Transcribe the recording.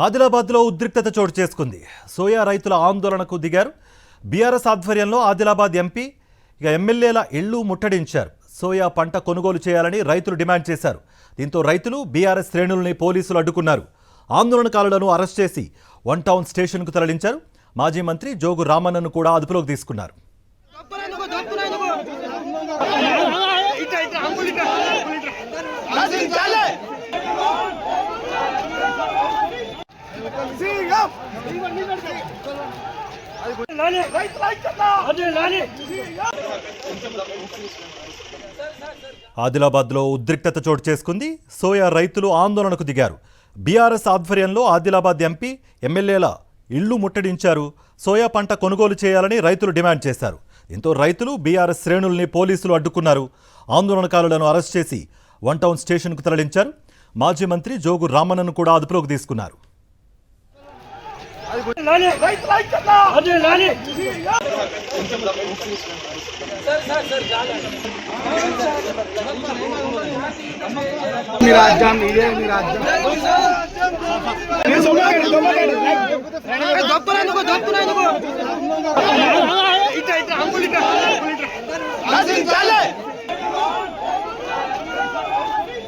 ఆదిలాబాద్లో ఉద్రిక్తత చోటు చేసుకుంది. సోయా రైతుల ఆందోళనకు దిగారు. బీఆర్ఎస్ ఆధ్వర్యంలో ఆదిలాబాద్ ఎంపీ ఎమ్మెల్యేల ఇళ్లు ముట్టడించారు. సోయా పంట కొనుగోలు చేయాలని రైతులు డిమాండ్ చేశారు. దీంతో రైతులు బీఆర్ఎస్ శ్రేణుల్ని పోలీసులు అడ్డుకున్నారు. ఆందోళనకారులను అరెస్ట్ చేసి వన్ టౌన్ స్టేషన్కు తరలించారు. మాజీ మంత్రి జోగు రామన్నను కూడా అదుపులోకి తీసుకున్నారు. ఆదిలాబాద్లో ఉద్రిక్తత చోటు చేసుకుంది. సోయా రైతులు ఆందోళనకు దిగారు. బీఆర్ఎస్ ఆధ్వర్యంలో ఆదిలాబాద్ ఎంపీ ఎమ్మెల్యేల ఇళ్లు ముట్టడించారు. సోయా పంట కొనుగోలు చేయాలని రైతులు డిమాండ్ చేశారు. దీంతో రైతులు బీఆర్ఎస్ శ్రేణుల్ని పోలీసులు అడ్డుకున్నారు. ఆందోళనకారులను అరెస్ట్ చేసి వన్ టౌన్ స్టేషన్కు తరలించారు. మాజీ మంత్రి జోగు రామన్నను కూడా అదుపులోకి తీసుకున్నారు. ఇట్లా